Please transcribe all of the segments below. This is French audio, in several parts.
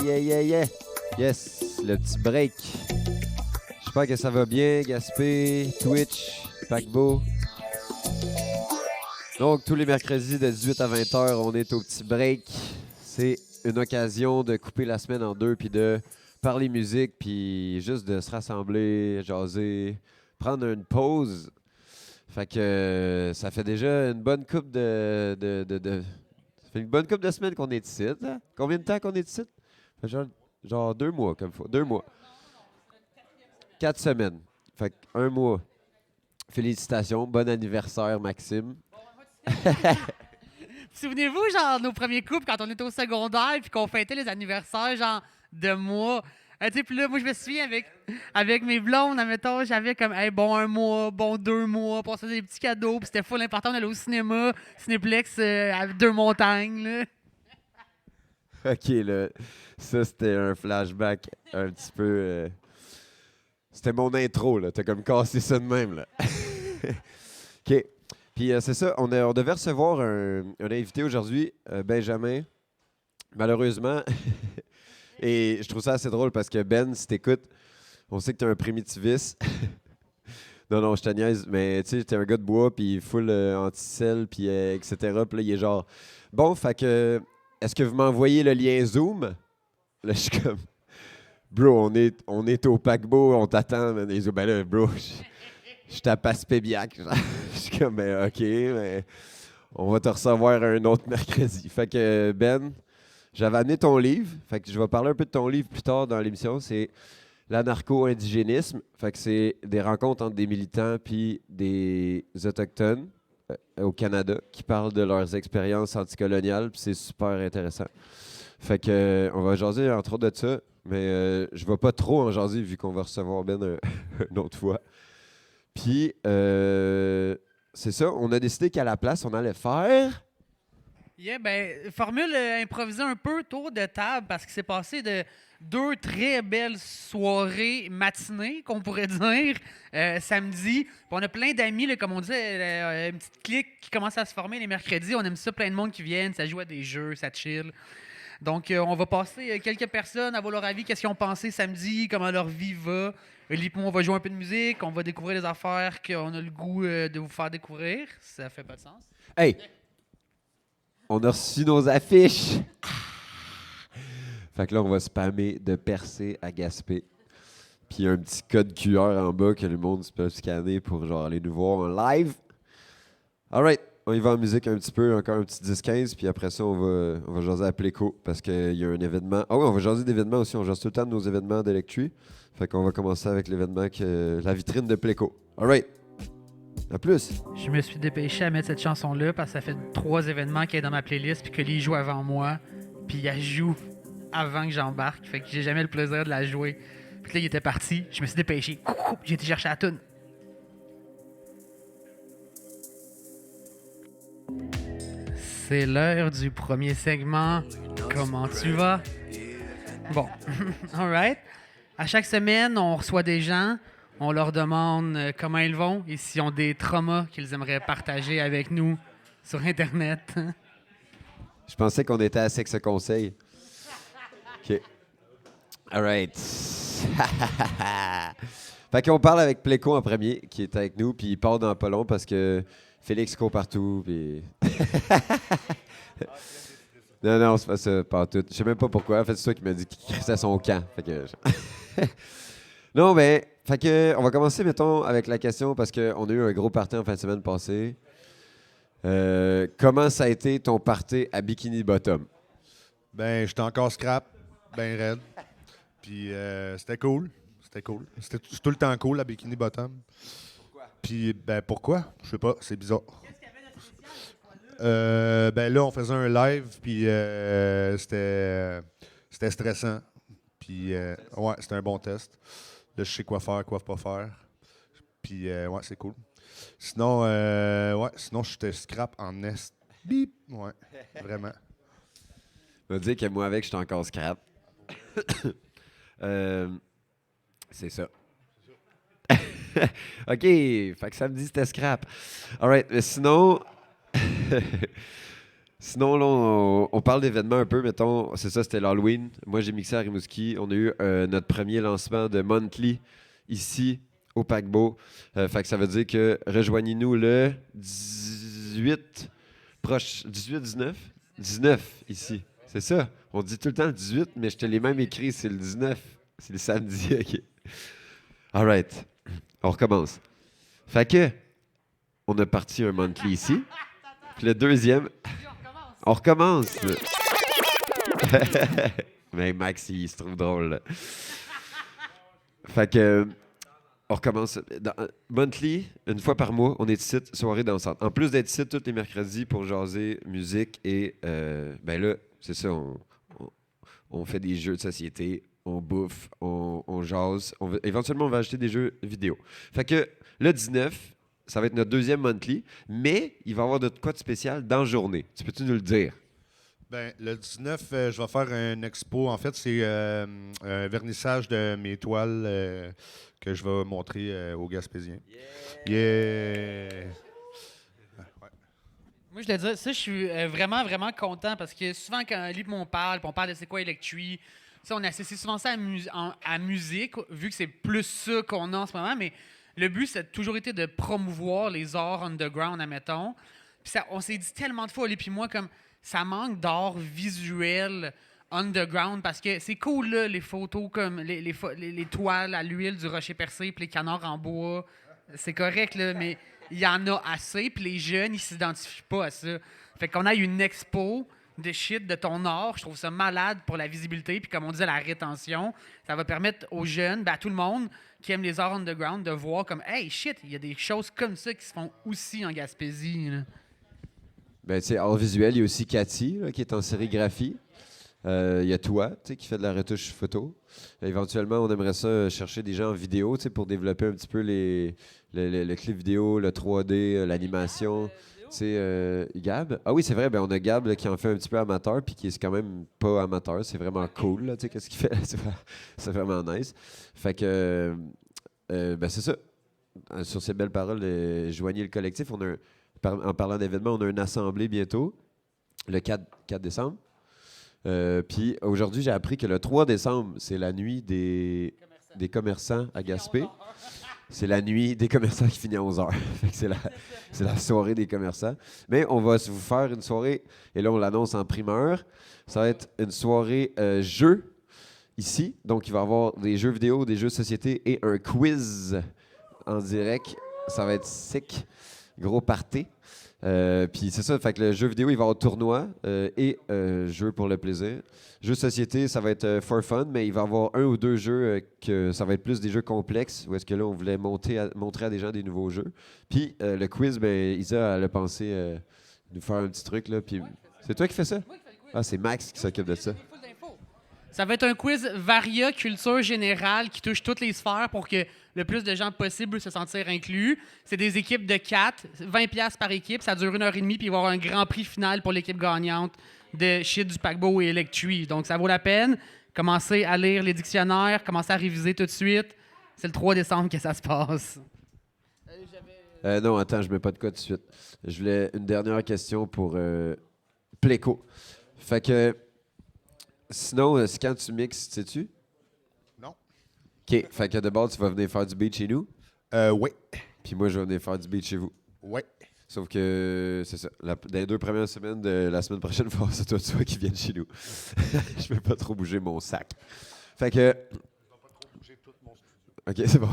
Yeah. Yes, le petit break. J'espère que ça va bien, Gaspé, Twitch, Paquebot. Donc, tous les mercredis de 18 à 20 heures, on est au petit break. C'est une occasion de couper la semaine en deux, puis de parler musique, puis juste de se rassembler, jaser, prendre une pause. Fait que ça fait déjà une bonne couple Ça fait une bonne couple de semaines qu'on est ici. Hein? Combien de temps qu'on est ici? Ça fait genre 2 mois, comme il faut. 2 mois. 4 semaines. Fait un mois. Félicitations. Bon anniversaire, Maxime. Souvenez-vous, genre, nos premiers couples, quand on était au secondaire, puis qu'on fêtait les anniversaires, genre, de mois. Tu sais, puis là, moi, je me souviens avec mes blondes, admettons, j'avais comme, hey, bon 1 mois, bon 2 mois, puis on se faisait des petits cadeaux, puis c'était full important d'aller au cinéma, Cinéplex, à Deux-Montagnes, là. OK, là. Ça, c'était un flashback un petit peu... C'était mon intro, là. T'as comme cassé ça de même, là. OK. Puis c'est ça, on devait recevoir un invité aujourd'hui, Benjamin. Malheureusement, et je trouve ça assez drôle parce que Ben, si t'écoutes, on sait que t'es un primitiviste. Non, je te niaise, mais tu sais, t'es un gars de bois, puis full anti-sel, puis etc. Puis là, il est genre, bon, fait que, est-ce que vous m'envoyez le lien Zoom? Là, je suis comme, bro, on est au paquebot, on t'attend. Man. Il dit, ben là, bro, je tape à Spébiac. Je suis comme, ben, OK, mais on va te recevoir un autre mercredi. Fait que, Ben, j'avais amené ton livre. Fait que je vais parler un peu de ton livre plus tard dans l'émission. C'est l'anarcho-indigénisme. Fait que c'est des rencontres entre des militants puis des Autochtones au Canada qui parlent de leurs expériences anticoloniales. Puis c'est super intéressant. Fait que, on va jaser entre autres de ça. Mais je ne vais pas trop en jaser vu qu'on va recevoir Ben une autre fois. Puis, c'est ça. On a décidé qu'à la place, on allait faire... Yeah, ben, formule improvisée un peu, tour de table, parce qu'il s'est passé de 2 très belles soirées matinées, qu'on pourrait dire, samedi. Puis on a plein d'amis, là, comme on disait, une petite clique qui commence à se former les mercredis. On aime ça, plein de monde qui viennent, ça joue à des jeux, ça chill. Donc, on va passer quelques personnes à avoir leur avis, qu'est-ce qu'ils ont pensé samedi, comment leur vie va. On va jouer un peu de musique, on va découvrir des affaires qu'on a le goût de vous faire découvrir. Ça fait pas de sens. Hey! On a reçu nos affiches! Fait que là, on va spammer de Percé à Gaspé. Puis il y a un petit code QR en bas que le monde peut scanner pour genre aller nous voir en live. Alright, on y va en musique un petit peu, encore un petit 10-15, puis après ça, on va jaser à Pléco parce qu'il y a un événement. Ah oui, on va jaser d'événements aussi, on jase tout le temps de nos événements d'Electri. Fait qu'on va commencer avec l'événement la vitrine de Pléco. Alright! À plus! Je me suis dépêché à mettre cette chanson-là parce que ça fait 3 événements qu'elle est dans ma playlist puis que Lee joue avant moi. Puis elle joue avant que j'embarque. Fait que j'ai jamais le plaisir de la jouer. Puis là, il était parti. Je me suis dépêché. J'ai été chercher la toune. C'est l'heure du premier segment. Comment tu vas? Bon, alright. À chaque semaine, on reçoit des gens. On leur demande comment ils vont et s'ils ont des traumas qu'ils aimeraient partager avec nous sur Internet. Je pensais qu'on était à Sexe Conseil. OK. All right. Fait qu'on parle avec Pléco en premier, qui est avec nous, puis il part dans pas long parce que Félix court partout, puis... Non, c'est pas ça, pas tout. Je sais même pas pourquoi. En fait, c'est toi qui m'a dit qu'il crissait son camp. Fait que... Non, mais... Fait que, on va commencer, mettons, avec la question, parce qu'on a eu un gros party en fin de semaine passée. Comment ça a été ton party à Bikini Bottom? Ben, j'étais encore scrap, ben raide. Puis c'était cool. C'était cool. C'était tout le temps cool, à Bikini Bottom. Pourquoi? Puis, ben, pourquoi? Je sais pas, c'est bizarre. Qu'est-ce qu'il y avait de spécial cette fois-là? Ben là, on faisait un live, puis c'était stressant. Puis, ouais, c'était un bon test. Là, je sais quoi faire, quoi pas faire. Puis, ouais, c'est cool. Sinon, sinon, j'étais scrap en est. Bip! Ouais, vraiment. Je vais dire que moi, avec, j'étais encore scrap. C'est ça. OK, fait que samedi, c'était scrap. All right, mais sinon... Sinon, là, on parle d'événements un peu. Mettons, c'est ça, c'était l'Halloween. Moi, j'ai mixé à Rimouski. On a eu notre premier lancement de Monthly ici au paquebot. Fait que ça veut dire que rejoignez-nous le 18, proche, 18, 19? 19 ici. C'est ça. On dit tout le temps le 18, mais je te l'ai même écrit, c'est le 19. C'est le samedi, OK. All right. On recommence. Fait que, on a parti un Monthly ici. Puis le deuxième, on recommence. Mais Max, il se trouve drôle. Là. Fait que, on recommence. Monthly, une fois par mois, on est ici, soirée dansante. En plus d'être ici tous les mercredis pour jaser musique et, ben là, c'est ça, on fait des jeux de société, on bouffe, on jase. Éventuellement, on va acheter des jeux vidéo. Fait que le 19, ça va être notre deuxième Monthly, mais il va y avoir de quoi de spécial dans la journée. Tu peux-tu nous le dire? Ben, le 19, je vais faire une expo. En fait, c'est un vernissage de mes toiles que je vais montrer aux Gaspésiens. Yeah! Moi, je te dis, ça, je suis vraiment, vraiment content parce que souvent, quand Lip m'en parle, puis on parle de c'est quoi Electree, on associe souvent ça à musique, vu que c'est plus ça qu'on a en ce moment, mais le but, ça a toujours été de promouvoir les arts underground, admettons. Puis on s'est dit tellement de fois, Lip et moi, comme ça manque d'art visuel underground parce que c'est cool, là, les photos comme les toiles à l'huile du rocher percé puis les canards en bois. C'est correct, là, mais il y en a assez, puis les jeunes, ils s'identifient pas à ça. Fait qu'on a une expo de shit de ton art, je trouve ça malade pour la visibilité, puis comme on disait, la rétention. Ça va permettre aux jeunes, ben, à tout le monde qui aime les arts underground, de voir comme, hey, shit, il y a des choses comme ça qui se font aussi en Gaspésie. Là. Ben, tu sais, art visuel, il y a aussi Cathy, là, qui est en sérigraphie. Il y a toi, tu sais, qui fait de la retouche photo. Éventuellement, on aimerait ça chercher des gens en vidéo, tu sais, pour développer un petit peu le clip vidéo, le 3D, l'animation. Tu sais, Gab. Ah oui, c'est vrai, ben on a Gab là, qui en fait un petit peu amateur, puis qui est quand même pas amateur. C'est vraiment cool, là, tu sais, qu'est-ce qu'il fait. C'est vraiment nice. Fait que, ben c'est ça. Sur ces belles paroles, joignez le collectif. En parlant d'événements, on a une assemblée bientôt, le 4 décembre. Puis aujourd'hui, j'ai appris que le 3 décembre, c'est la nuit des commerçants à Gaspé. C'est la nuit des commerçants qui finit à 11h. C'est la soirée des commerçants. Mais on va vous faire une soirée, et là, on l'annonce en primeur. Ça va être une soirée jeux ici. Donc, il va y avoir des jeux vidéo, des jeux de société et un quiz en direct. Ça va être sick. Gros party. Puis c'est ça, fait que le jeu vidéo, il va y avoir tournoi et jeu pour le plaisir. Jeu de société, ça va être for fun, mais il va y avoir un ou deux jeux que ça va être plus des jeux complexes, où est-ce que là, on voulait montrer à des gens des nouveaux jeux. Puis le quiz, ben Isa, elle a pensé nous faire un petit truc, là. Puis c'est toi qui fais ça? Ah, c'est Max qui s'occupe de ça. Ça va être un quiz varia culture générale qui touche toutes les sphères pour que le plus de gens possible se sentir inclus. C'est des équipes de 4, 20$ par équipe. Ça dure 1h30, puis il va y avoir un grand prix final pour l'équipe gagnante de shit du paquebot et Electree. Donc, ça vaut la peine. Commencez à lire les dictionnaires, commencez à réviser tout de suite. C'est le 3 décembre que ça se passe. Non, attends, je mets pas de quoi tout de suite. Je voulais une dernière question pour Pléco. Fait que, sinon, c'est quand tu mixes, sais-tu? Non. OK. Fait que de base, tu vas venir faire du beat chez nous. Oui. Puis moi, je vais venir faire du beat chez vous. Oui. Sauf que, c'est ça. Dans les 2 premières semaines de la semaine prochaine, c'est toi qui viens chez nous. Je vais pas trop bouger mon sac. Fait que. OK, c'est bon.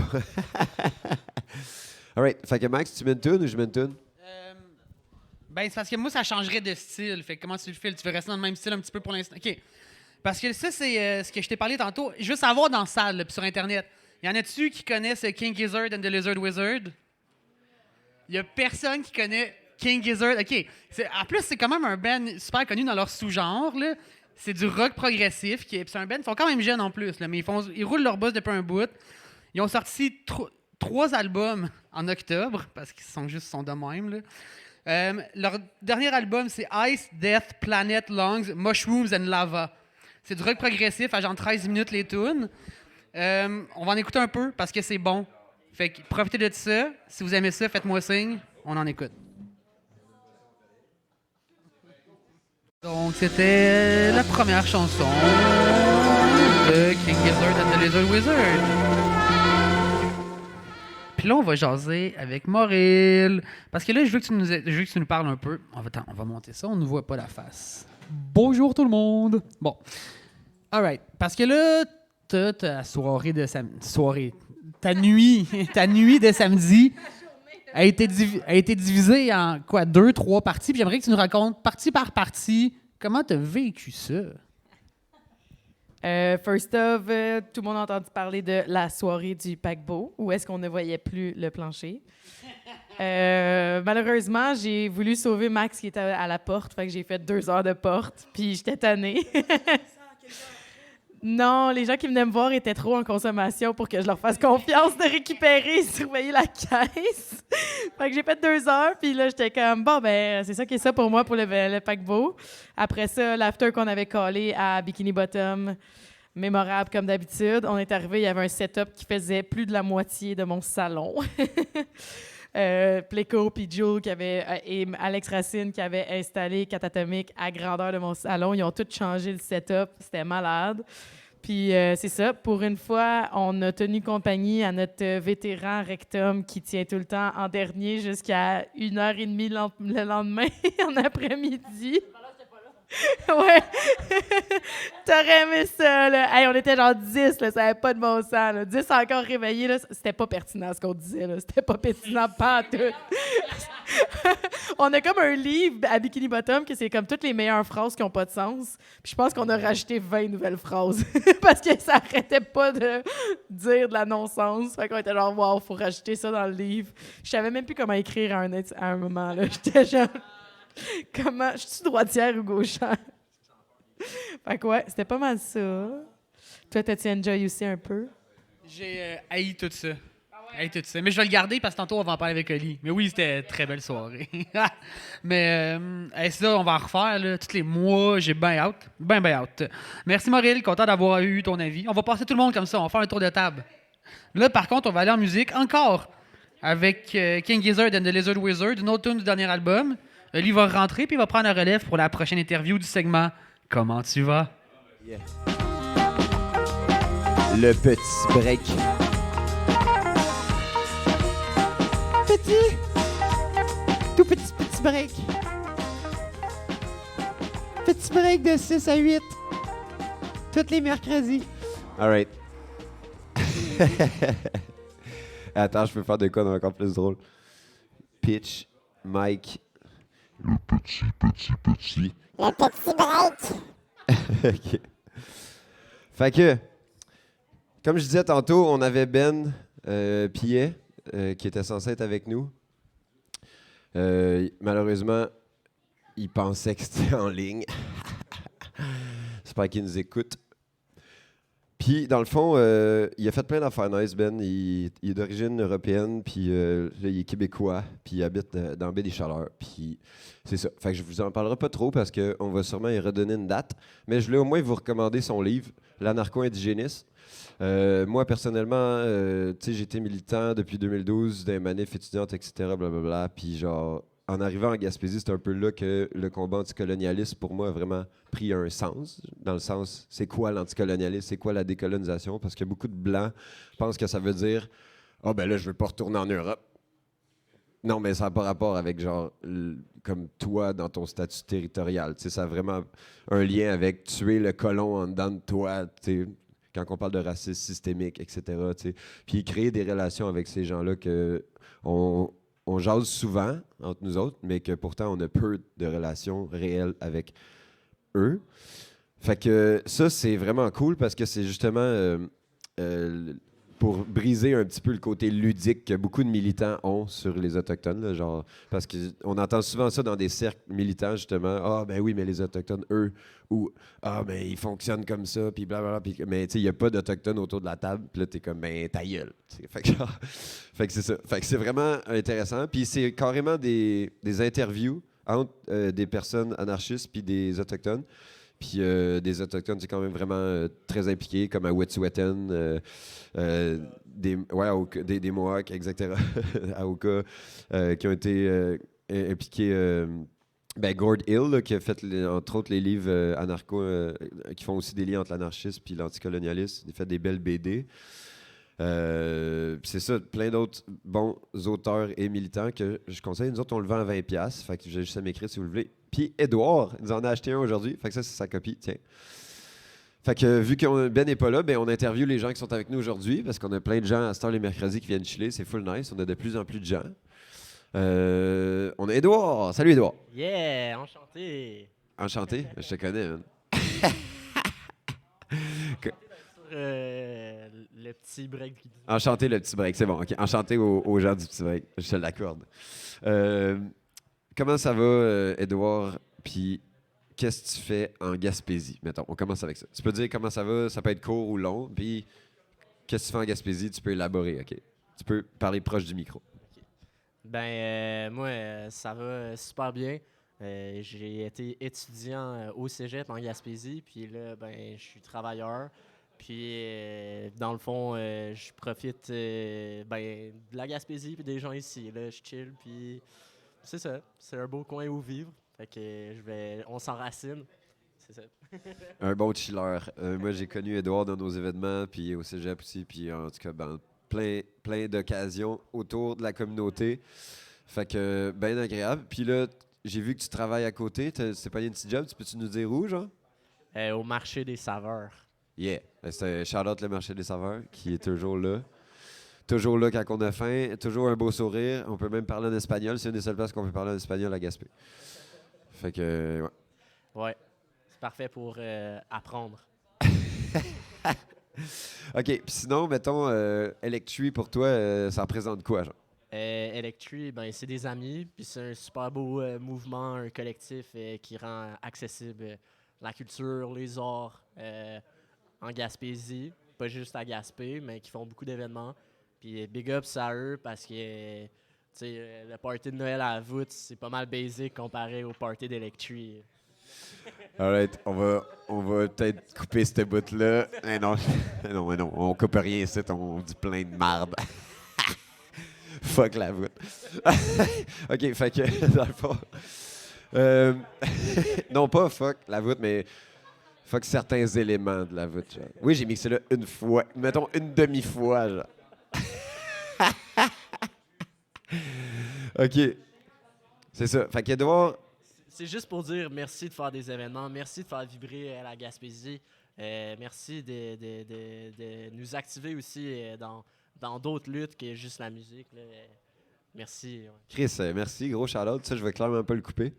All right. Fait que Max, tu mets une tune ou je mets une tune? Ben, c'est parce que moi, ça changerait de style. Fait que comment tu le fais? Tu veux rester dans le même style un petit peu pour l'instant? OK. Parce que ça, c'est ce que je t'ai parlé tantôt. Je veux savoir dans la salle, là, puis sur Internet. Y en a-tu qui connaissent King Gizzard and the Lizard Wizard? Y a personne qui connaît King Gizzard. OK. En plus, c'est quand même un band super connu dans leur sous-genre. Là. C'est du rock progressif. C'est un band, ils sont quand même jeunes en plus, là, mais ils roulent leur boss depuis un bout. Ils ont sorti 3 albums en octobre, parce qu'ils sont de même. Là. Leur dernier album, c'est Ice, Death, Planet, Lungs, Mushrooms and Lava. C'est du rock progressif à genre 13 minutes les tunes. On va en écouter un peu parce que c'est bon. Fait que profitez de ça. Si vous aimez ça, faites-moi signe. On en écoute. Donc, c'était la première chanson de King Gizzard and the Lizard Wizard. Puis là, on va jaser avec Maureen. Parce que là, je veux que tu nous parles un peu. On va monter ça, on ne voit pas la face. Bonjour tout le monde! Bon. Alright. Parce que là, t'as ta soirée de samedi. Ta nuit de samedi a été divisée en quoi, 2-3 parties. Puis j'aimerais que tu nous racontes partie par partie comment tu as vécu ça. First off, tout le monde a entendu parler de la soirée du paquebot, où est-ce qu'on ne voyait plus le plancher. Malheureusement, j'ai voulu sauver Max qui était à la porte, fait que j'ai fait 2 heures de porte, puis j'étais tannée. Non, les gens qui venaient me voir étaient trop en consommation pour que je leur fasse confiance de récupérer et surveiller la caisse. Fait que j'ai fait 2 heures, puis là, j'étais comme, bon, ben, c'est ça qui est ça pour moi pour le paquebot. Après ça, l'after qu'on avait collé à Bikini Bottom, mémorable comme d'habitude. On est arrivé, il y avait un setup qui faisait plus de la moitié de mon salon. Pléco puis Joe et Alex Racine qui avaient installé Catatomique à grandeur de mon salon. Ils ont tous changé le setup. C'était malade. Puis c'est ça. Pour une fois, on a tenu compagnie à notre vétéran rectum qui tient tout le temps en dernier jusqu'à 1h30 le lendemain en après-midi. Ouais. T'aurais aimé ça, là. Hey, on était genre 10, là, ça n'avait pas de bon sens, là. 10 encore réveillés, là. C'était pas pertinent ce qu'on disait, là. C'était pas pertinent, pas en tout. On a comme un livre à Bikini Bottom que c'est comme toutes les meilleures phrases qui n'ont pas de sens. Puis je pense qu'on a rajouté 20 nouvelles phrases parce que ça arrêtait pas de dire de la non-sens. Fait qu'on était genre, wow, faut rajouter ça dans le livre. Je savais même plus comment écrire à un moment, là. J'étais genre... Comment? Je suis droitière ou gauchère? Fait que ouais, c'était pas mal ça. Toi, t'as-tu enjoy aussi un peu? J'ai haï tout ça. Haï tout ça. Mais je vais le garder parce que tantôt, on va en parler avec Oli. Mais oui, c'était une très belle soirée. Mais c'est ça, on va en refaire là, tous les mois. J'ai bien hâte. Ben hâte. Merci, Maureen. Content d'avoir eu ton avis. On va passer tout le monde comme ça. On va faire un tour de table. Là, par contre, on va aller en musique encore avec King Gizzard and the Lizard Wizard, une autre tune du dernier album. Oli va rentrer puis il va prendre la relève pour la prochaine interview du segment Comment tu vas? Yeah. Le petit break. Tout petit break. Petit break de 6 à 8. Tous les mercredis. All right. Attends, je peux faire de quoi encore plus drôle. Pitch, Mike. Le petit. Le petit break. OK. Fait que, comme je disais tantôt, on avait Ben Pillet qui était censé être avec nous. Malheureusement, il pensait que c'était en ligne. J'espère qu'il nous écoute. Puis, dans le fond, il a fait plein d'affaires nice, Ben. Il est d'origine européenne, puis là, il est québécois, puis il habite dans Baie-des-Chaleurs. Puis, c'est ça. Fait que je vous en parlerai pas trop parce qu'on va sûrement y redonner une date. Mais je voulais au moins vous recommander son livre, L'anarcho-indigéniste. Moi, personnellement, j'ai été militant depuis 2012, dans les manifs étudiantes, etc., blablabla. Puis, genre, en arrivant en Gaspésie, c'est un peu là que le combat anticolonialiste, pour moi, a vraiment pris un sens. Dans le sens, c'est quoi l'anticolonialisme, c'est quoi la décolonisation? Parce que beaucoup de Blancs pensent que ça veut dire « Ah, ben là, je veux pas retourner en Europe. » Non, mais ça n'a pas rapport avec, genre, comme toi, dans ton statut territorial. Ça a vraiment un lien avec tuer le colon en dedans de toi, quand on parle de racisme systémique, etc. T'sais. Puis créer des relations avec ces gens-là que on jase souvent entre nous autres, mais que pourtant on a peu de relations réelles avec eux. Fait que ça, c'est vraiment cool parce que c'est justement pour briser un petit peu le côté ludique que beaucoup de militants ont sur les Autochtones. Là, genre, parce qu'on entend souvent ça dans des cercles militants, justement. Ah, ben oui, mais les Autochtones, eux, ou ah, ben ils fonctionnent comme ça, puis blablabla. Mais tu sais, il n'y a pas d'Autochtones autour de la table, puis là, t'es comme, ben ta gueule. Fait que c'est ça. Fait que c'est vraiment intéressant. Puis c'est carrément des interviews entre des personnes anarchistes puis des Autochtones. Puis des Autochtones, c'est quand même vraiment très impliqués, comme à Wet'suwet'en, des Mohawks, etc., à Oka, qui ont été impliqués Ben, Gord Hill, là, qui a fait, entre autres, les livres anarcho, qui font aussi des liens entre l'anarchisme et l'anticolonialisme. Il a fait des belles BD. Puis c'est ça, plein d'autres bons auteurs et militants que je conseille. Nous autres, on le vend à 20$. Fait que j'ai juste à m'écrire si vous le voulez. Puis Edouard nous en a acheté un aujourd'hui. Fait que ça, c'est sa copie. Tiens. Fait que vu que Ben n'est pas là, ben on interviewe les gens qui sont avec nous aujourd'hui parce qu'on a plein de gens à cette heure les mercredis qui viennent chiller. C'est full nice. On a de plus en plus de gens. On a Edouard. Salut Edouard. Yeah, enchanté. Enchanté. Je te connais, man. Sur le petit break. Enchanté le petit break. C'est bon. OK. Enchanté aux gens du petit break. Je te l'accorde. Comment ça va, Edouard? Puis qu'est-ce que tu fais en Gaspésie? Mettons, on commence avec ça. Tu peux dire comment ça va, ça peut être court ou long. Puis qu'est-ce que tu fais en Gaspésie? Tu peux élaborer, OK? Tu peux parler proche du micro. Moi, ça va super bien. J'ai été étudiant au cégep en Gaspésie, puis là, je suis travailleur. Puis, dans le fond, je profite de la Gaspésie puis des gens ici. Là, je chill, puis c'est ça. C'est un beau coin où vivre. Fait que on s'enracine. C'est ça. Un bon chiller. Moi, j'ai connu Edouard dans nos événements, puis au cégep aussi, puis en tout cas, plein d'occasions autour de la communauté. Fait que, bien agréable. Puis là, j'ai vu que tu travailles à côté. C'est pas une petite job. Peux-tu nous dire où, genre? Au marché des saveurs. Yeah. C'est shout-out le marché des saveurs qui est toujours là. Toujours là quand on a faim. Toujours un beau sourire. On peut même parler en espagnol. C'est une des seules places qu'on peut parler en espagnol à Gaspé. Fait que, ouais. Ouais. C'est parfait pour apprendre. OK. Puis sinon, mettons, Electri, pour toi, ça représente quoi, genre? Electri, c'est des amis, puis c'est un super beau mouvement, un collectif qui rend accessible la culture, les arts en Gaspésie, pas juste à Gaspé, mais qui font beaucoup d'événements. Puis big ups à eux parce que le party de Noël à Voûte, c'est pas mal basic comparé au party d'Electri. Alright, on va peut-être couper cette bout-là. Non, on coupe rien ici, on dit plein de marde. Fuck la voûte. OK, fait que, dans le fond... non, pas fuck la voûte, mais fuck certains éléments de la voûte, genre. Oui, j'ai mixé là une fois. Mettons, une demi-fois, genre. OK. C'est ça. Fait qu'Edouard... C'est juste pour dire merci de faire des événements, merci de faire vibrer la Gaspésie, merci de nous activer aussi dans d'autres luttes que juste la musique. Là. Merci. Ouais. Chris, merci, gros shout-out. Ça, je vais clairement pas le couper.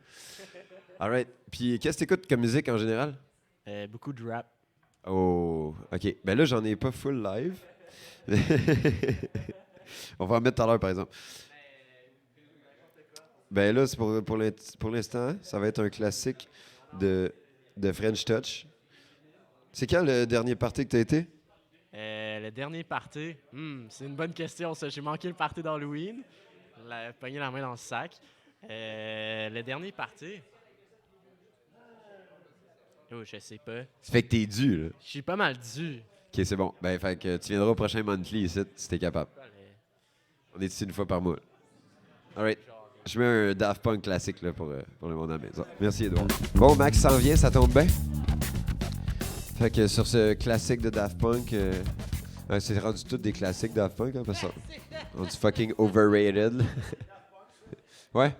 All right. Puis, qu'est-ce que t'écoutes comme musique en général? Beaucoup de rap. Oh, OK. Ben là, j'en ai pas full live. On va en mettre tout à l'heure, par exemple. Ben là, c'est pour l'instant, ça va être un classique de French Touch. C'est quand le dernier party que t'as été? Le dernier party, c'est une bonne question, ça. J'ai manqué le party d'Halloween. Pogné la main dans le sac. Le dernier party... Oh, je sais pas. Ça fait que t'es dû, là. Je suis pas mal dû. OK, c'est bon. Ben, fait que tu viendras au prochain monthly ici, si t'es capable. On est ici une fois par mois. All right. Je mets un Daft Punk classique là, pour le monde à la maison. Merci, Edouard. Bon, Max s'en vient, ça tombe bien. Fait que sur ce classique de Daft Punk, c'est rendu tout des classiques Daft Punk, hein, parce que on dit fucking overrated. Ouais?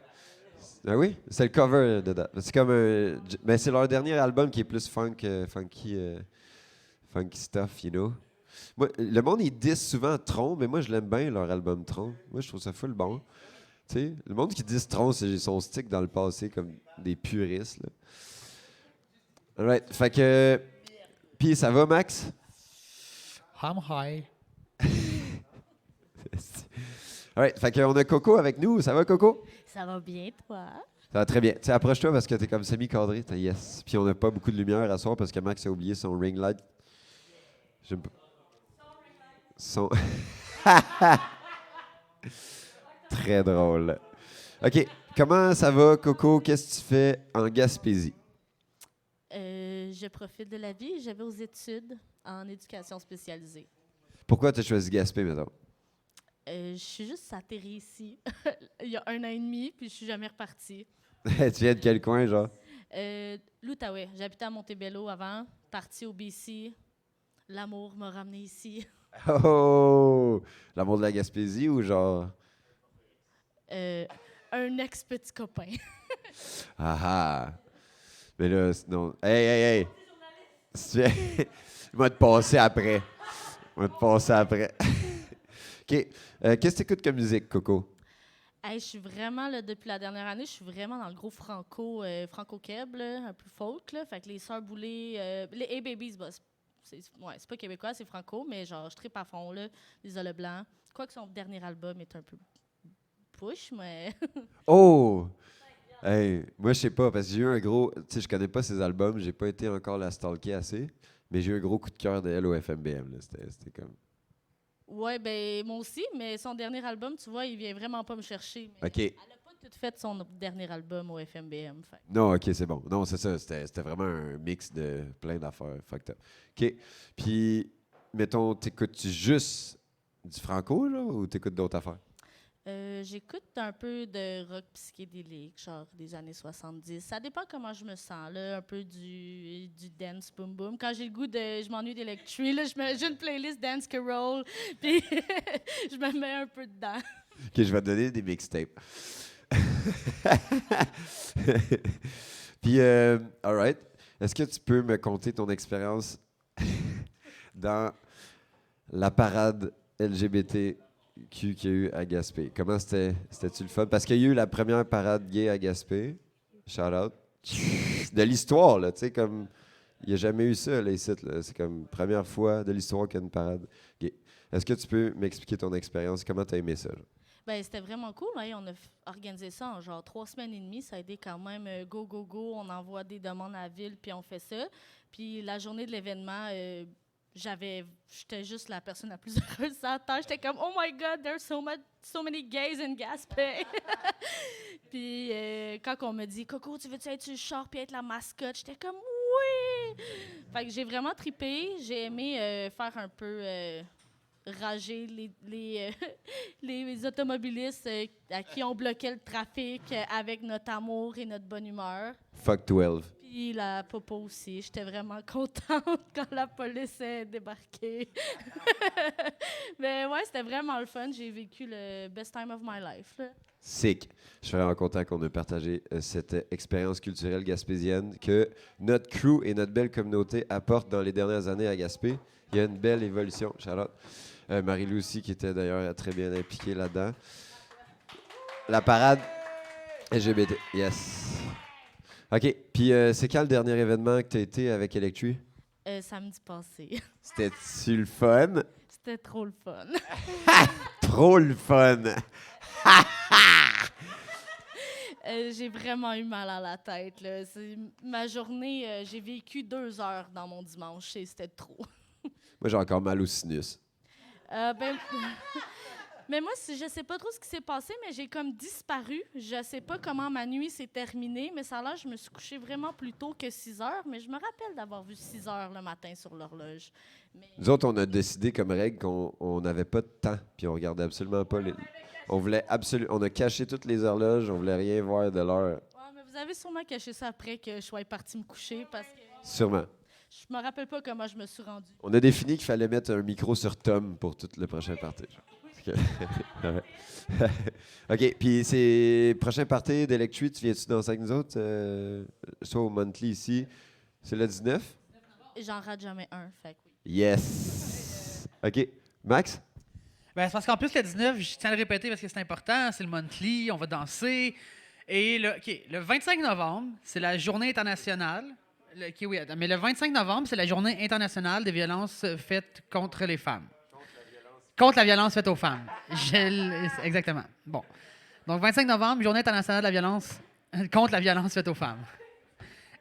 Ah oui? C'est le cover de Daft Punk. C'est comme mais c'est leur dernier album qui est plus funky stuff, you know? Moi, le monde, ils disent souvent Tron, mais moi, je l'aime bien, leur album Tron. Moi, je trouve ça full bon. T'sais, le monde qui dit Tron, c'est son stick dans le passé comme des puristes. Là. Alright, fait que... Puis ça va, Max? I'm high. Alright, fait qu'on a Coco avec nous. Ça va, Coco? Ça va bien, toi? Ça va très bien. T'sais, approche-toi parce que t'es comme semi-cadré. Yes. Puis on n'a pas beaucoup de lumière à soir parce que Max a oublié son ring light. J'aime pas. Son... Très drôle. OK. Comment ça va, Coco? Qu'est-ce que tu fais en Gaspésie? Je profite de la vie. Je vais aux études en éducation spécialisée. Pourquoi tu as choisi Gaspé, mettons? Je suis juste atterrie ici il y a 1 an et demi, puis je suis jamais repartie. Tu viens de quel coin, genre? L'Outaouais. J'habitais à Montebello avant, partie au BC. L'amour m'a ramenée ici. Oh! L'amour de la Gaspésie ou genre... Un ex-petit copain. Ah ah! Mais là, sinon... Hey! Si tu viens- Il va te passer après. OK. Qu'est-ce que tu écoutes comme musique, Coco? Hey, je suis vraiment, là, depuis la dernière année, je suis vraiment dans le gros franco-keb, un peu folk. Là. Fait que les Sœurs Boulay, les Hey Babies, bah, c'est pas québécois, c'est franco, mais genre, je tripe à fond, là, les Leblanc. Quoique son dernier album est un peu push, mais... Oh! Hey, moi, je sais pas, parce que j'ai eu un gros... Tu sais, je connais pas ses albums, j'ai pas été encore la stalker assez, mais j'ai eu un gros coup de cœur de elle au FMBM. Là. C'était comme... Ouais, ben moi aussi, mais son dernier album, tu vois, il vient vraiment pas me chercher. Mais OK. elle a pas tout fait son dernier album au FMBM. Fait. Non, OK, c'est bon. Non, c'est ça. C'était vraiment un mix de plein d'affaires fucked up. OK. Puis, mettons, t'écoutes-tu juste du franco, là, ou t'écoutes d'autres affaires? J'écoute un peu de rock psychédélique, genre des années 70. Ça dépend comment je me sens, là. Un peu du dance boom boom. Quand j'ai le goût de... Je m'ennuie d'Electri, là, j'ai une playlist dance carol, puis je me mets un peu dedans. OK, je vais te donner des mixtapes. Puis, all right. Est-ce que tu peux me conter ton expérience dans la parade LGBT qu'il y a eu à Gaspé? Comment c'était-tu le fun? Parce qu'il y a eu la première parade gay à Gaspé. Shout out. De l'histoire, là, tu sais, comme... Il n'y a jamais eu ça, là, ici. Là. C'est comme première fois de l'histoire qu'il y a une parade gay. Est-ce que tu peux m'expliquer ton expérience? Comment tu as aimé ça? Là? Ben, c'était vraiment cool. Hein. On a organisé ça en genre 3 semaines et demie. Ça a été quand même go, go, go. On envoie des demandes à la ville, puis on fait ça. Puis la journée de l'événement... j'étais juste la personne la plus heureuse sur la terre. J'étais comme, oh my God, there's so many gays in Gaspé. Puis quand on me dit, Coco, tu veux-tu être sur le char puis être la mascotte? J'étais comme, oui! Fait que j'ai vraiment trippé. J'ai aimé faire un peu rager les automobilistes à qui on bloquait le trafic avec notre amour et notre bonne humeur. Fuck 12. Puis la popo aussi. J'étais vraiment contente quand la police est débarquée. Mais ouais, c'était vraiment le fun. J'ai vécu le best time of my life. Là. Sick. Je suis vraiment content qu'on ait partagé cette expérience culturelle gaspésienne que notre crew et notre belle communauté apportent dans les dernières années à Gaspé. Il y a une belle évolution. Charlotte. Marie-Lou aussi, qui était d'ailleurs très bien impliquée là-dedans. La parade LGBT. Yes. OK. Puis, c'est quand le dernier événement que tu as été avec Electri? Samedi passé. C'était-tu le fun? C'était trop le fun. Trop le fun! J'ai vraiment eu mal à la tête. Là. Ma journée, j'ai vécu 2 heures dans mon dimanche et c'était trop. Moi, j'ai encore mal au sinus. Mais moi, je sais pas trop ce qui s'est passé, mais j'ai comme disparu. Je sais pas comment ma nuit s'est terminée, mais ça a l'air je me suis couchée vraiment plus tôt que 6 heures, mais je me rappelle d'avoir vu 6 heures le matin sur l'horloge. Mais... Nous autres, on a décidé comme règle qu'on n'avait pas de temps, puis on regardait absolument pas les... On voulait on a caché toutes les horloges, on voulait rien voir de l'heure. Ouais, mais vous avez sûrement caché ça après que je sois partie me coucher, parce que... Sûrement. Je me rappelle pas comment je me suis rendue. On a défini qu'il fallait mettre un micro sur Tom pour tout le prochain party. OK, puis c'est prochain party d'Electri, tu viens-tu danser avec nous autres? Soit au Monthly ici. C'est le 19? J'en rate jamais un, fait que oui. Yes! OK. Max? Ben, c'est parce qu'en plus, le 19, je tiens à le répéter parce que c'est important, c'est le monthly, on va danser. Et le 25 novembre, c'est la journée internationale. Mais le 25 novembre, c'est la journée internationale des violences faites contre les femmes. Contre la violence faite aux femmes. Exactement. Bon. Donc, 25 novembre, journée internationale de la violence contre la violence faite aux femmes.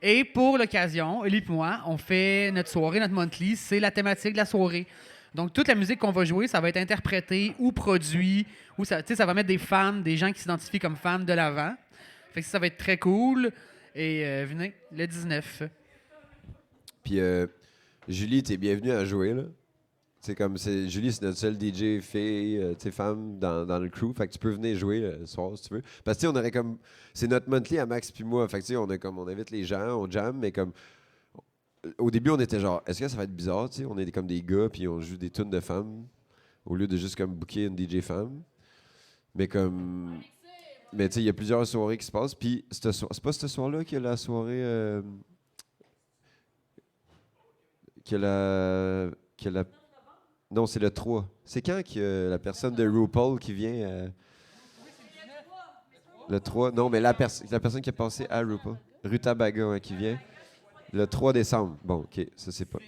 Et pour l'occasion, Ellie et moi, on fait notre soirée, notre monthly, c'est la thématique de la soirée. Donc, toute la musique qu'on va jouer, ça va être interprété ou produit, ou ça va mettre des femmes, des gens qui s'identifient comme femmes de l'avant. Fait que ça va être très cool. Et venez, le 19. Puis, Julie, t'es bienvenue à jouer, là. comme Julie, c'est notre seule DJ fille, femme dans le crew. Fait que tu peux venir jouer le soir si tu veux. Parce que on aurait comme. C'est notre monthly à Max puis moi. Fait que on invite les gens, on jam, mais comme. Au début, on était genre, est-ce que ça va être bizarre, tu sais? On est comme des gars, puis on joue des tunes de femmes, au lieu de juste comme booker une DJ femme. Mais comme. Mais tu sais, il y a plusieurs soirées qui se passent, puis c'est pas ce soir-là qu'il y a la soirée. Qu'il y a la. Non, c'est le 3. C'est quand qu'il y a la personne de RuPaul qui vient. Le 3. Non, mais la personne qui a passé à RuPaul. Ruta Baga, hein, qui vient. Le 3 décembre. Bon, OK, ça c'est pas.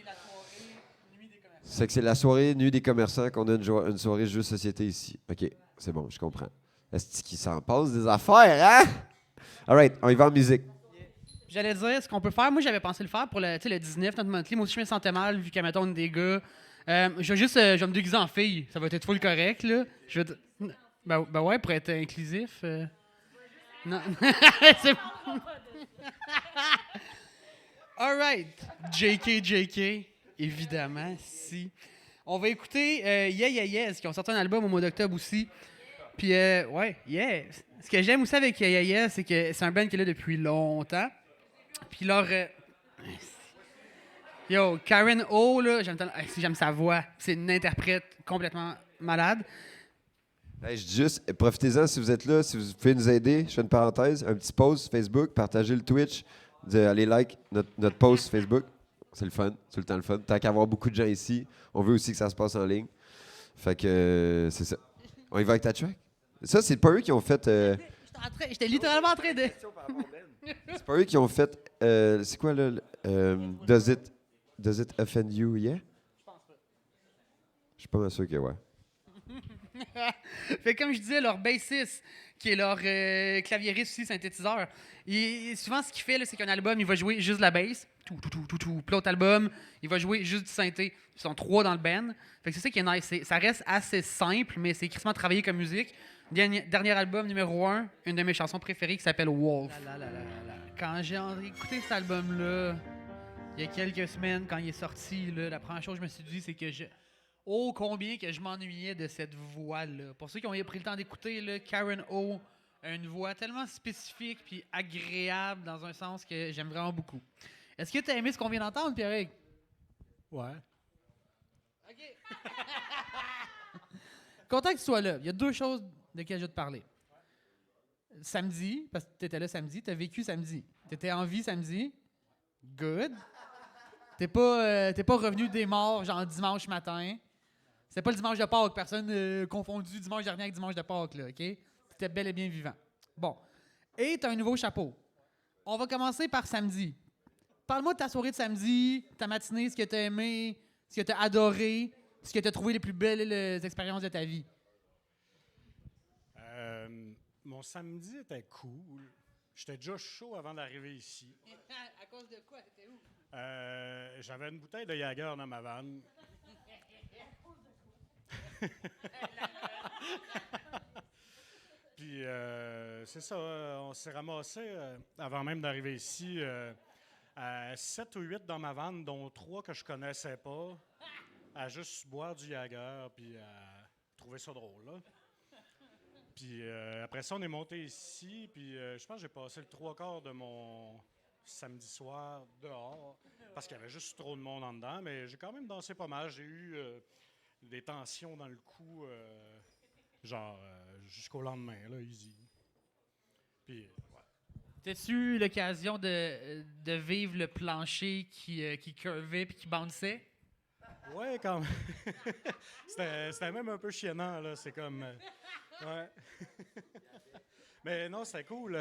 C'est que c'est la soirée Nuit des commerçants qu'on a une soirée jeu de société ici. OK, c'est bon, je comprends. Est-ce qu'il s'en passe des affaires, hein? All right, on y va en musique. J'allais dire ce qu'on peut faire. Moi, j'avais pensé le faire pour le 19, notre monthly. Moi aussi, je me sentais mal vu qu'à mettons, on est des gars. Je vais me déguiser en fille. Ça va être full correct, là. Ben ouais, pour être inclusif. Non. C'est... All right. JK, évidemment, si. On va écouter Yeah Yeah Yes, qui ont sorti un album au mois d'octobre aussi. Puis, ouais, yeah. Ce que j'aime aussi avec Yeah Yeah Yes, c'est que c'est un band qui est là depuis longtemps. Puis leur... Yo, Karen O, là, j'aime sa voix. C'est une interprète complètement malade. Hey, je dis juste, profitez-en si vous êtes là, si vous pouvez nous aider. Je fais une parenthèse, un petit post Facebook, partagez le Twitch, allez like notre post Facebook. C'est le fun, c'est tout le temps le fun. Tant qu'à avoir beaucoup de gens ici, on veut aussi que ça se passe en ligne. Fait que c'est ça. On y va avec ta track? Ça, c'est pas eux qui ont fait... J'étais littéralement en train de... C'est pas eux qui ont fait... c'est quoi, là? Does it offend you, yeah? Je pense pas. Je suis pas mal sûr que ouais. Fait comme je disais, leur bassiste, qui est leur claviériste aussi, synthétiseur, souvent ce qu'il fait, là, c'est qu'un album, il va jouer juste la bass, tout. Puis l'autre album, il va jouer juste du synthé. Ils sont 3 dans le band. Fait que c'est ça qui est nice. Ça reste assez simple, mais c'est crissement travaillé comme musique. Dernier album, numéro 1, une de mes chansons préférées qui s'appelle Wolf. Quand j'ai écouté cet album-là, il y a quelques semaines, quand il est sorti, là, la première chose que je me suis dit, c'est que oh, combien que je m'ennuyais de cette voix-là. Pour ceux qui ont pris le temps d'écouter, là, Karen O a une voix tellement spécifique puis agréable dans un sens que j'aime vraiment beaucoup. Est-ce que tu as aimé ce qu'on vient d'entendre, Pierre? Ouais. OK. Content que tu sois là. Il y a 2 choses de lesquelles je vais te parler. Samedi, parce que tu étais là samedi, tu as vécu samedi. Tu étais en vie samedi. Good. T'es pas revenu des morts, genre dimanche matin. C'était pas le dimanche de Pâques, personne confondu dimanche dernier avec dimanche de Pâques, là, OK? T'étais bel et bien vivant. Bon. Et t'as un nouveau chapeau. On va commencer par samedi. Parle-moi de ta soirée de samedi, ta matinée, ce que t'as aimé, ce que t'as adoré, ce que t'as trouvé les plus belles expériences de ta vie. Mon samedi était cool. J'étais déjà chaud avant d'arriver ici. À cause de quoi? T'étais où? J'avais une bouteille de Jäger dans ma vanne. Puis c'est ça, on s'est ramassé avant même d'arriver ici à 7 ou 8 dans ma vanne, dont 3 que je connaissais pas, à juste boire du Jäger puis à trouver ça drôle. Là. Puis après ça, on est monté ici, puis je pense que j'ai passé le 3/4 de mon samedi soir dehors parce qu'il y avait juste trop de monde en dedans, mais j'ai quand même dansé pas mal. J'ai eu des tensions dans le cou, jusqu'au lendemain, là, easy. Puis, ouais. T'as-tu eu l'occasion de vivre le plancher qui curvait puis qui bounçait? Ouais, quand même. C'était même un peu chiennant, là. C'est comme... ouais. Mais non, c'était cool. Tu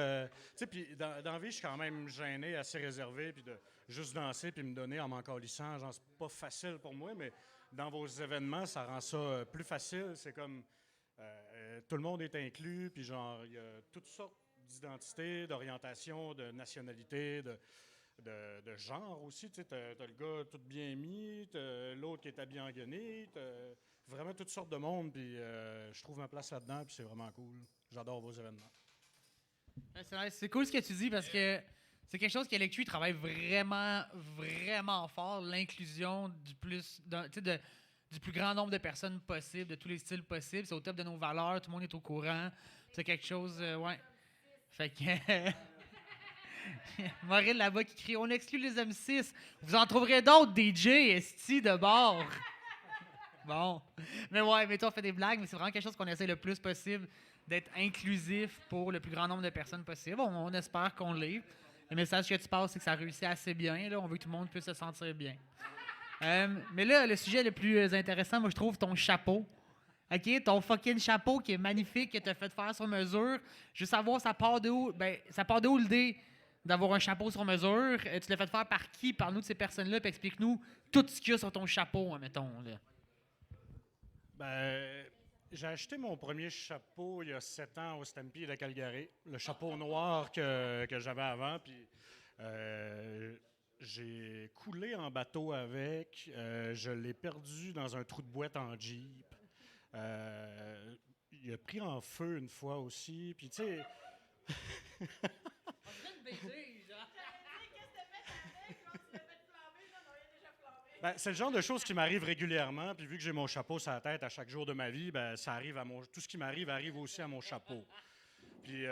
sais, puis dans la vie, je suis quand même gêné, assez réservé, puis de juste danser puis me donner en m'en calissant. Genre, c'est pas facile pour moi, mais dans vos événements, ça rend ça plus facile. C'est comme... tout le monde est inclus, puis genre, il y a toutes sortes d'identités, d'orientation, de nationalité, de genre aussi. Tu sais, t'as le gars tout bien mis, t'as l'autre qui est habillé en guenille, t'as vraiment toutes sortes de monde, puis je trouve ma place là-dedans, puis c'est vraiment cool. J'adore vos événements. C'est cool ce que tu dis parce que c'est quelque chose qu'Electri travaille vraiment, vraiment fort, l'inclusion du plus, du plus grand nombre de personnes possible, de tous les styles possibles. C'est au top de nos valeurs, tout le monde est au courant. C'est quelque chose, ouais. Fait que... Maureen là-bas qui crie « On exclut les M6 ». Vous en trouverez d'autres, DJ, esti, de bord. Bon. Mais ouais, mettons, on fait des blagues, mais c'est vraiment quelque chose qu'on essaie le plus possible d'être inclusif pour le plus grand nombre de personnes possible. On espère qu'on l'est. Le message que tu passes, c'est que ça réussit assez bien. Là. On veut que tout le monde puisse se sentir bien. Mais là, le sujet le plus intéressant, moi, je trouve ton chapeau. OK? Ton fucking chapeau qui est magnifique, que tu as fait faire sur mesure. Je veux savoir, ça part de où? Ben, ça part de où l'idée d'avoir un chapeau sur mesure? Tu l'as fait faire par qui? Parle-nous de ces personnes-là, puis explique-nous tout ce qu'il y a sur ton chapeau, mettons. Là. Ben, j'ai acheté mon premier chapeau il y a 7 ans au Stampede de Calgary. Le chapeau noir que j'avais avant. Puis j'ai coulé en bateau avec. Je l'ai perdu dans un trou de boîte en Jeep. Il a pris en feu une fois aussi. Puis tu sais... Ben, c'est le genre de choses qui m'arrive régulièrement. Puis vu que j'ai mon chapeau sur la tête à chaque jour de ma vie, ben, ça arrive à tout ce qui m'arrive arrive aussi à mon chapeau. Puis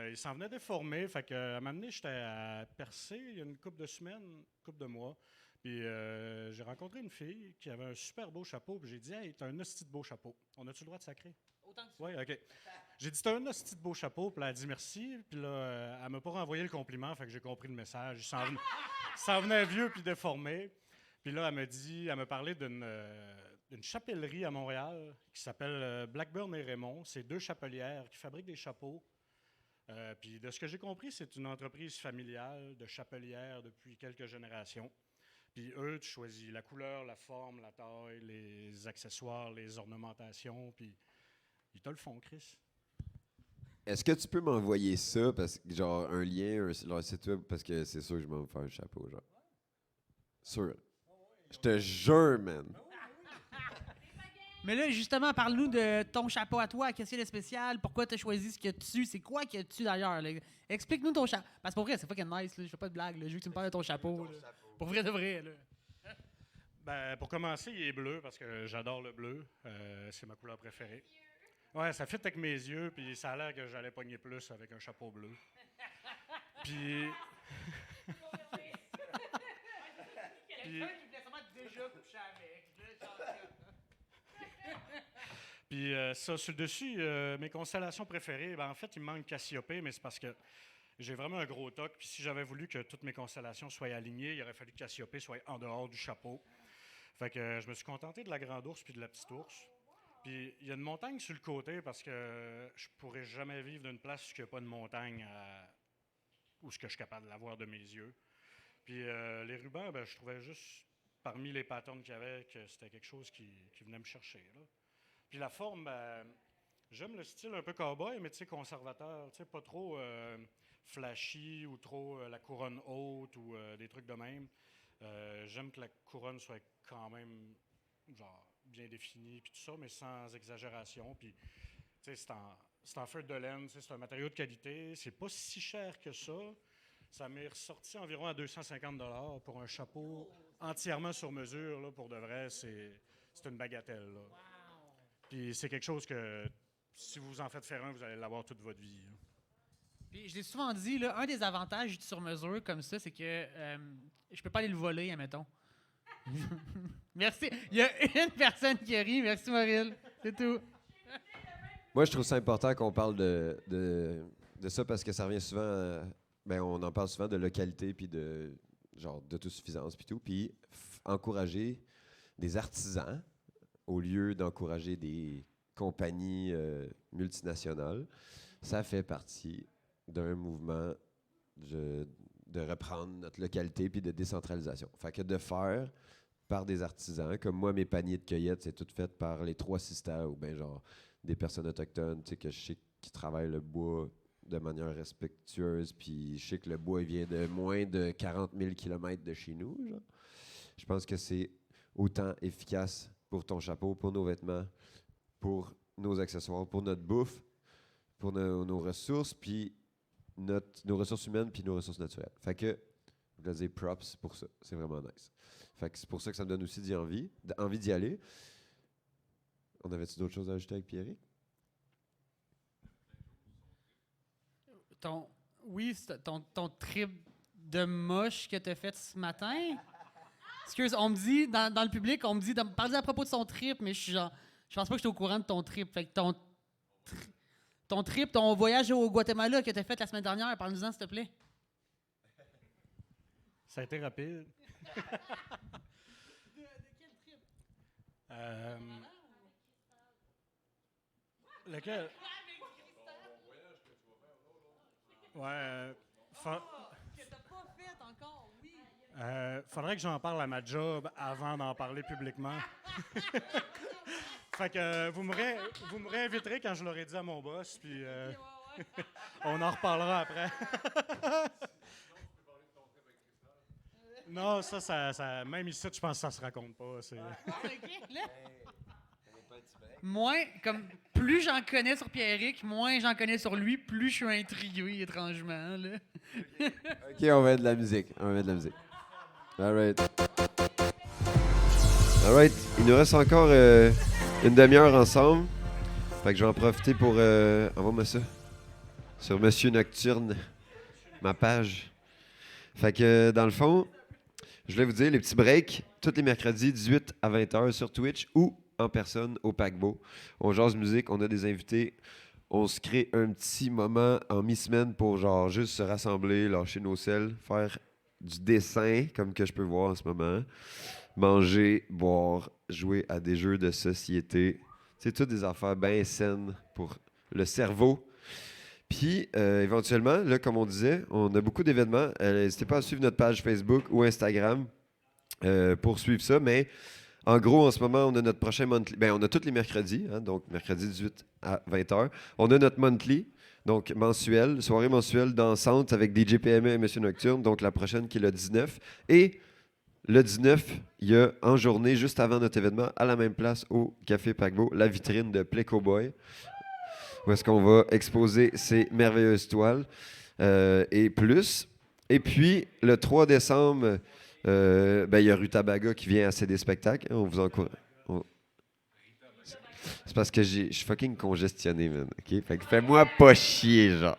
il s'en venait déformé. Fait que, à un moment donné, j'étais à Percé il y a une couple de semaines, une couple de mois. Puis j'ai rencontré une fille qui avait un super beau chapeau. Puis j'ai dit « Hey, t'as un hostie de beau chapeau. On a-tu le droit de sacrer? » Autant que Oui, OK. J'ai dit « T'as un hostie de beau chapeau. » Puis elle a dit merci. Puis là, elle m'a pas renvoyé le compliment. Fait que j'ai compris le message. Il s'en venait vieux puis déformé. Puis là, elle me parlait d'une chapellerie à Montréal qui s'appelle Blackburn et Raymond. C'est 2 chapelières qui fabriquent des chapeaux. Puis de ce que j'ai compris, c'est une entreprise familiale de chapelières depuis quelques générations. Puis eux, tu choisis la couleur, la forme, la taille, les accessoires, les ornementations, puis ils te le font, Chris. Est-ce que tu peux m'envoyer ça, parce que genre un lien, leur site web, parce que c'est sûr que je vais me faire un chapeau, genre. Sûr. Je te jure, man. Mais là, justement, parle-nous de ton chapeau à toi. Qu'est-ce qu'il y a de spécial? Pourquoi tu as choisi ce qu'il y a dessus? C'est quoi qu'il y a dessus, d'ailleurs? Là? Explique-nous ton chapeau. Parce que pour vrai, c'est fucking nice. Là. Je fais pas de blague. Là. Je veux que tu me parles de ton chapeau. Là. Pour vrai de vrai. Là. Ben, pour commencer, il est bleu parce que j'adore le bleu. C'est ma couleur préférée. Ouais, ça fit avec mes yeux, puis ça a l'air que j'allais pogner plus avec un chapeau bleu. Puis... Puis ça, sur le dessus, mes constellations préférées, ben, en fait, il me manque Cassiopée, mais c'est parce que j'ai vraiment un gros toc. Puis si j'avais voulu que toutes mes constellations soient alignées, il aurait fallu que Cassiopée soit en dehors du chapeau. Fait que je me suis contenté de la grande ours puis de la petite ours. Puis il y a une montagne sur le côté parce que je pourrais jamais vivre d'une place où il n'y a pas de montagne où je suis capable de la voir de mes yeux. Puis les rubans, ben, je trouvais juste, parmi les patterns qu'il y avait, que c'était quelque chose qui venait me chercher. Là. Puis la forme, ben, j'aime le style un peu cowboy, mais tu sais, conservateur, tu sais, pas trop flashy ou trop la couronne haute ou des trucs de même. J'aime que la couronne soit quand même, genre, bien définie, puis tout ça, mais sans exagération. Puis, tu sais, c'est en feutre de laine, c'est un matériau de qualité. C'est pas si cher que ça. Ça m'est ressorti environ à 250 $ pour un chapeau entièrement sur mesure. Là, pour de vrai, c'est une bagatelle. Là. Wow. Puis c'est quelque chose que, si vous en faites faire un, vous allez l'avoir toute votre vie. Là. Puis je l'ai souvent dit, là, un des avantages du sur-mesure comme ça, c'est que je peux pas aller le voler, admettons. Merci. Il y a une personne qui rit. Merci, Maureen. C'est tout. Moi, je trouve ça important qu'on parle de ça parce que ça revient souvent... on en parle souvent de localité puis de genre d'autosuffisance puis tout. Puis encourager des artisans au lieu d'encourager des compagnies multinationales, ça fait partie d'un mouvement de reprendre notre localité puis de décentralisation. Fait que de faire par des artisans, comme moi, mes paniers de cueillettes, c'est tout fait par les 3 sisters ou bien genre des personnes autochtones, tu sais, que je sais qui travaillent le bois de manière respectueuse, puis je sais que le bois il vient de moins de 40 000 km de chez nous. Genre. Je pense que c'est autant efficace pour ton chapeau, pour nos vêtements, pour nos accessoires, pour notre bouffe, pour nos ressources, puis nos ressources humaines, puis nos ressources naturelles. Fait que, je voulais dire props pour ça. C'est vraiment nice. Fait que c'est pour ça que ça me donne aussi envie d'y aller. On avait-tu d'autres choses à ajouter avec Pierrick? Ton trip de moche que t'as fait ce matin. Excuse, on me dit, dans le public, on me dit de me parler à propos de son trip, mais je pense pas que je suis au courant de ton trip. Fait que ton trip, ton voyage au Guatemala que t'as fait la semaine dernière, parle-nous-en, s'il te plaît. Ça a été rapide. De quel trip? Lequel? Ouais. Que t'as pas fait encore, oui. Faudrait que j'en parle à ma job avant d'en parler publiquement. Fait que vous me réinviterez quand je l'aurai dit à mon boss, puis on en reparlera après. Non, ça, même ici, je pense que ça se raconte pas. Plus j'en connais sur Pierrick, moins j'en connais sur lui, plus je suis intrigué, étrangement. Là. OK, on va mettre de la musique. All right. Il nous reste encore une demi-heure ensemble. Fait que je vais en profiter pour envoie-moi ça sur Monsieur Nocturne, ma page. Fait que dans le fond, je voulais vous dire les petits breaks tous les mercredis 18 à 20h sur Twitch ou en personne au paquebot. On jase musique, on a des invités. On se crée un petit moment en mi-semaine pour genre juste se rassembler, lâcher nos selles, faire du dessin comme que je peux voir en ce moment, manger, boire, jouer à des jeux de société. C'est toutes des affaires bien saines pour le cerveau. Puis, éventuellement, là, comme on disait, on a beaucoup d'événements. N'hésitez pas à suivre notre page Facebook ou Instagram pour suivre ça. Mais en gros, en ce moment, on a notre prochain monthly. Ben, on a tous les mercredis, hein, donc mercredi 18 à 20h. On a notre monthly, donc mensuel, soirée mensuelle dansante avec DJ PME et Monsieur Nocturne. Donc la prochaine qui est le 19. Et le 19, il y a en journée, juste avant notre événement, à la même place au Café Paquebot, la vitrine de Play Cowboy, où est-ce qu'on va exposer ces merveilleuses toiles et plus. Et puis, le 3 décembre, il y a Rutabaga qui vient à CD Spectacles. On vous encourage. C'est parce que je suis fucking congestionné, man. OK? Fait que fais-moi pas chier, genre.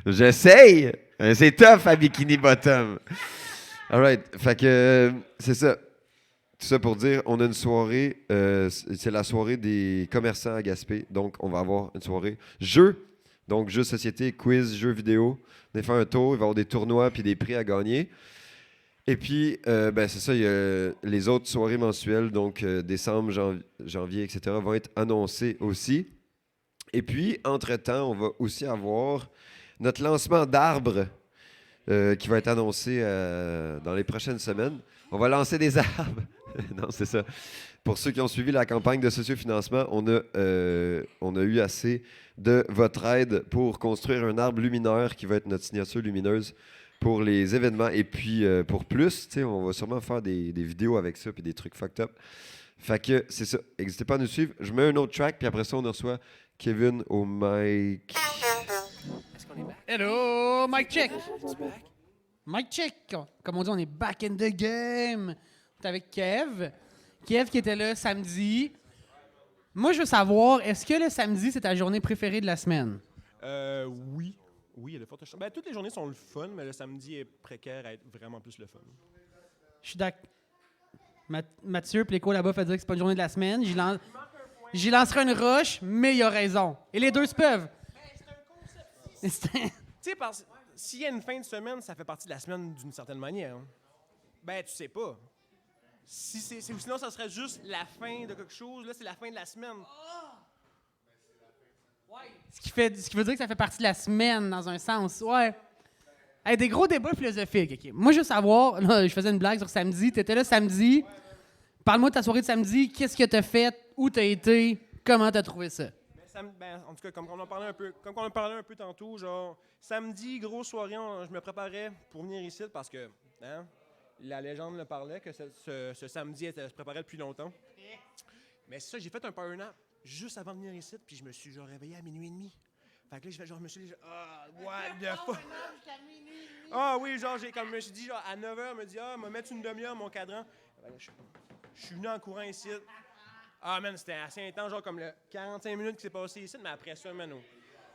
J'essaye! C'est tough à Bikini Bottom. All right. Fait que c'est ça. Tout ça pour dire, on a une soirée, c'est la soirée des commerçants à Gaspé. Donc, on va avoir une soirée jeux. Donc, jeux de société, quiz, jeux vidéo. On a fait un tour, il va y avoir des tournois puis des prix à gagner. Et puis, c'est ça, il y a les autres soirées mensuelles, donc décembre, janvier, etc., vont être annoncées aussi. Et puis, entre-temps, on va aussi avoir notre lancement d'arbres qui va être annoncé dans les prochaines semaines. On va lancer des arbres. Non, c'est ça. Pour ceux qui ont suivi la campagne de sociofinancement, on a eu assez de votre aide pour construire un arbre luminaire qui va être notre signature lumineuse pour les événements. Et puis, pour plus, on va sûrement faire des vidéos avec ça puis des trucs fucked up. Fait que c'est ça. N'hésitez pas à nous suivre. Je mets un autre track, puis après ça, on reçoit Kevin au mic. Est-ce qu'on est back? Hello, mic check. Tu back? Mic check. Comme on dit, on est back in the game. On est avec Kev. Kev qui était là samedi. Moi, je veux savoir, est-ce que le samedi, c'est ta journée préférée de la semaine? Oui. Oui, il y a de fortes chances. Ben, toutes les journées sont le fun, mais le samedi est précaire à être vraiment plus le fun. Je suis d'accord. Mathieu Pléco là-bas fait dire que c'est pas une journée de la semaine. J'y lancerai une roche, mais il a raison. Et les deux se peuvent. Tu sais, parce s'il y a une fin de semaine, ça fait partie de la semaine d'une certaine manière. Ben, tu sais pas. Sinon, ça serait juste la fin de quelque chose. Là, c'est la fin de la semaine. Ce qui veut dire que ça fait partie de la semaine, dans un sens. Ouais. Hey, des gros débats philosophiques. Okay. Moi, je veux savoir, là, je faisais une blague sur samedi. Tu étais là samedi. Parle-moi de ta soirée de samedi. Qu'est-ce que tu as fait? Où tu as été? Comment tu as trouvé ça? En tout cas, comme on en parlait un peu tantôt, genre, samedi, grosse soirée, je me préparais pour venir ici parce que la légende le parlait, que ce samedi se préparait depuis longtemps. Mais c'est ça, j'ai fait un power nap juste avant de venir ici, puis je me suis genre réveillé à minuit et demi. Fait que là, je me suis dit, what the fuck? Oui, genre, je me suis dit, genre, à 9h, me dit, me mettre une demi-heure mon cadran. Ben là, je Je suis venu en courant ici. Ah, man, c'était assez intense, genre comme le 45 minutes qui s'est passé ici, mais après ça, man,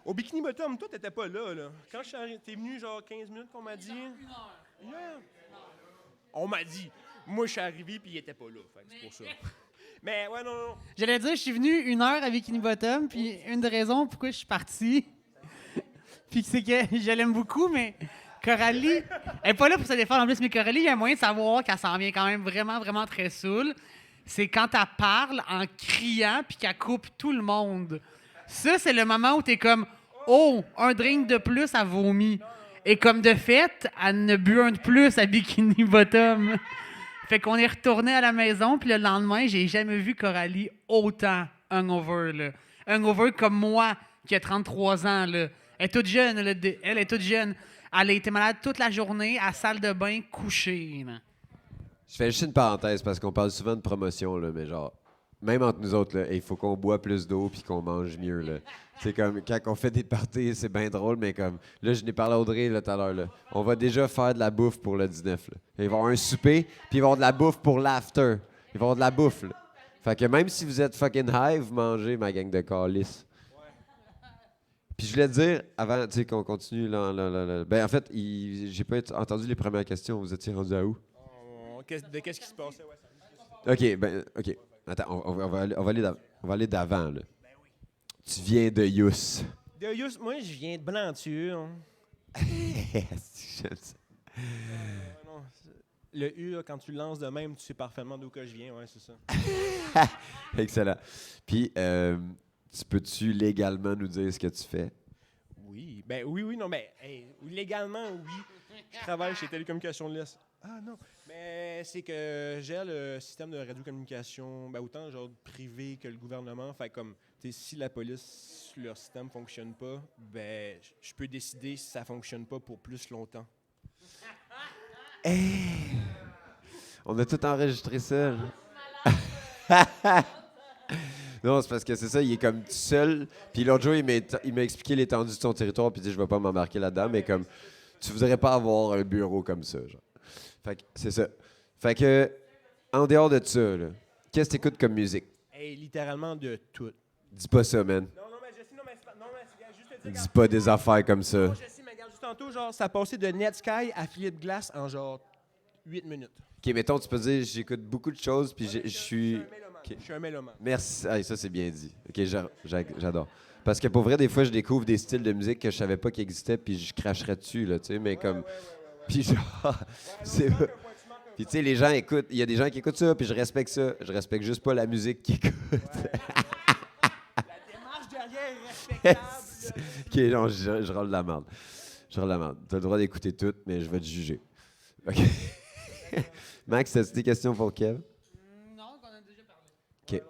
au Bikini Bottom, toi, t'étais pas là, là. Quand je suis arrivé, t'es venu, genre 15 minutes qu'on m'a dit. Une heure. On m'a dit. Moi, je suis arrivé, puis il était pas là. Fait que c'est pour ça. Mais, ouais, non. J'allais dire, je suis venu 1 heure à Bikini Bottom, puis une des raisons pourquoi je suis parti, puis c'est que je l'aime beaucoup, mais Coralie, elle est pas là pour se défendre en plus, mais Coralie, il y a un moyen de savoir qu'elle s'en vient quand même vraiment, vraiment très saoule. C'est quand elle parle en criant, puis qu'elle coupe tout le monde. Ça, c'est le moment où t'es comme « Oh, un drink de plus, elle vomit. » Et comme de fait, elle ne bu un de plus à Bikini Bottom. Fait qu'on est retourné à la maison, puis le lendemain, j'ai jamais vu Coralie autant hungover, là. Hungover comme moi, qui a 33 ans, là. Elle est toute jeune, là, elle est toute jeune. Elle a été malade toute la journée, à la salle de bain, couchée, là. Je fais juste une parenthèse parce qu'on parle souvent de promotion, là, mais genre, même entre nous autres, là, il faut qu'on boit plus d'eau puis qu'on mange mieux. Là. C'est comme quand on fait des parties, c'est bien drôle, mais comme là, je n'ai parlé à Audrey là, tout à l'heure. Là. On va déjà faire de la bouffe pour le 19. Là. Il va y avoir un souper, puis il va y avoir de la bouffe pour l'after. Il va y avoir de la bouffe. Là. Fait que même si vous êtes fucking high, vous mangez, ma gang de calices. Puis je voulais te dire, avant qu'on continue, là, ben en fait, j'ai pas entendu les premières questions. Vous étiez rendu à où? De qu'est-ce qui se passait? Ouais, OK. Attends, on va aller d'avant, là. Tu viens de Youss. De Youss, moi, je viens de Blanture. J'aime ça. Non, le U, là, quand tu le lances de même, tu sais parfaitement d'où que je viens. Ouais, c'est ça. Excellent. Puis, peux-tu légalement nous dire ce que tu fais? Oui. Ben oui, non, mais légalement, oui. Je travaille chez Télécommunications de l'Est. Ah non, mais c'est que j'ai le système de radiocommunication, ben autant genre privé que le gouvernement. Fait comme, si la police, leur système fonctionne pas, ben je peux décider si ça fonctionne pas pour plus longtemps. Hey! On a tout enregistré ça. Non, c'est parce que c'est ça, il est comme tout seul. Puis l'autre jour, il m'a expliqué l'étendue de son territoire, puis il dit, je vais pas m'embarquer là-dedans, mais comme, tu voudrais pas avoir un bureau comme ça, genre. Fait que c'est ça. Fait que, en dehors de ça, là, qu'est-ce que t'écoutes comme musique? Hey, littéralement de tout. Dis pas ça, man. Non, mais je sais, c'est juste te dire. Dis pas des affaires comme ça. Non, je sais, mais regarde, juste tantôt, genre, ça a passé de Netsky à Philippe Glass en genre 8 minutes. OK, mettons, tu peux dire, j'écoute beaucoup de choses, puis je suis... Je suis un mélomane. Merci. Ah, ça, c'est bien dit. OK, j'adore. Parce que pour vrai, des fois, je découvre des styles de musique que je savais pas qu'ils existaient, puis je cracherais dessus, là, tu sais, mais comme... Puis genre... c'est... Puis tu sais, les gens écoutent... Il y a des gens qui écoutent ça, puis je respecte ça. Je respecte juste pas la musique qu'ils écoutent. La démarche derrière est respectable. OK, non, je râle de la merde. Je râle de la merde. T'as le droit d'écouter tout, mais je vais te juger. OK. Max, t'as des questions pour Kev? Non, qu'on a déjà parlé. OK.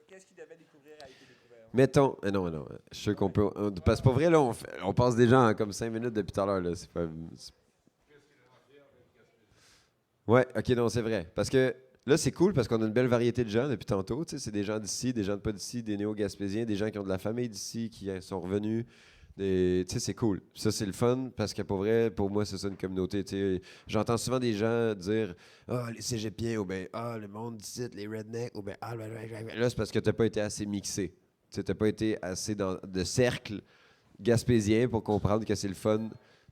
Qu'est-ce qu'il devait découvrir a été découvert? Mettons... non. Je suis sûr qu'on peut... Parce que pour vrai, là, on passe déjà en comme 5 minutes depuis tout à l'heure, là. C'est pas... Ouais, OK, non, c'est vrai. Parce que là, c'est cool parce qu'on a une belle variété de gens depuis tantôt. Tu sais, c'est des gens d'ici, des gens de pas d'ici, des néo-gaspésiens, des gens qui ont de la famille d'ici, qui sont revenus. Tu sais, c'est cool. Ça, c'est le fun parce que pour vrai, pour moi, c'est ça une communauté. Tu sais, j'entends souvent des gens dire « Ah, les cégepiens » ou bien « Ah, le monde d'ici, les rednecks » ou bien « Ah, là, c'est parce que t'as pas été assez mixé. Tu sais, t'as pas été assez dans de cercle gaspésien pour comprendre que c'est le fun,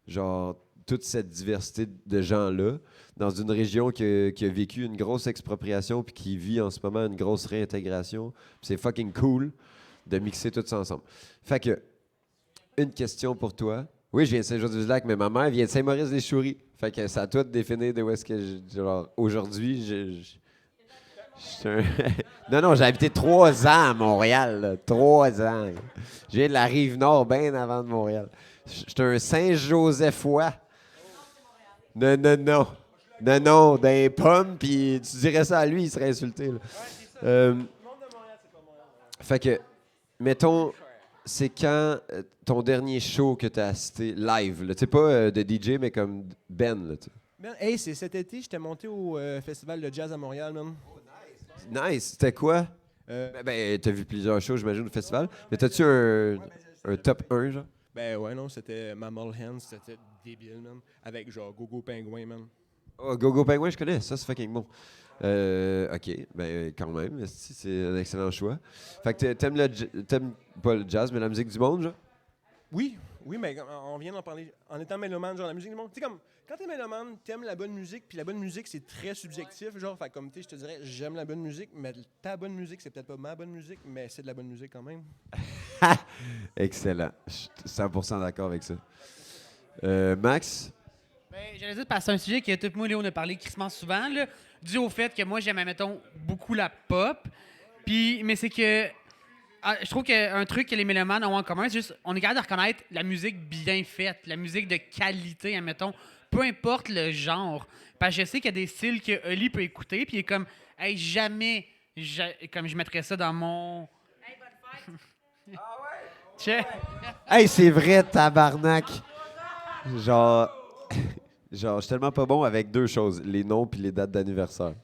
genre, toute cette diversité de gens-là, dans une région qui a vécu une grosse expropriation puis qui vit en ce moment une grosse réintégration. Puis c'est fucking cool de mixer tout ça ensemble. Fait que, une question pour toi. Oui, je viens de Saint-Jean-du-Lac, mais ma mère vient de Saint-Maurice-des-Chouris. Fait que ça a tout défini de où est-ce que genre, aujourd'hui, Non, j'ai habité 3 ans à Montréal. Là. 3 ans. Je viens de la Rive-Nord, bien avant de Montréal. J'étais un Saint-Josephois. Non, dans les pommes, puis tu dirais ça à lui, il serait insulté. Là. Fait que, mettons, c'est quand ton dernier show que tu as assisté live, tu sais, pas de DJ, mais comme Ben, là, tu sais. Ben, hey, c'est cet été, j'étais monté au Festival de Jazz à Montréal, man. Nice, c'était quoi? T'as vu plusieurs shows, j'imagine, au festival. Mais t'as-tu un top 1, genre? Ben ouais, non, c'était Mammal Hands, c'était débile, man. Avec genre Gogo Pingouin, man. Oh, Gogo Penguin, je connais, ça c'est fucking bon. OK, ben quand même, esti, c'est un excellent choix. Fait que t'aimes pas le jazz, mais la musique du monde, genre? Oui, oui, mais on vient d'en parler. En étant mélomane, genre la musique du monde. Tu sais, comme, quand t'es mélomane, t'aimes la bonne musique, puis la bonne musique, c'est très subjectif. Genre, fait comme, tu sais, je te dirais, j'aime la bonne musique, mais ta bonne musique, c'est peut-être pas ma bonne musique, mais c'est de la bonne musique quand même. Excellent. Je suis 100% d'accord avec ça. Max? Ben, j'allais dire, parce que c'est un sujet que tout le monde, Léo, on a parlé crissement souvent, là, dû au fait que moi, j'aime, mettons, beaucoup la pop. Puis, mais c'est que je trouve qu'un truc que les mélomanes ont en commun, c'est juste, on est capable de reconnaître la musique bien faite, la musique de qualité, admettons, peu importe le genre. Parce que je sais qu'il y a des styles que Oli peut écouter, puis il est comme, hey, jamais, comme je mettrais ça dans mon. Hey, bonne fête! Ah ouais? Hey, c'est vrai, tabarnak! Genre, je suis tellement pas bon avec deux choses, les noms puis les dates d'anniversaire.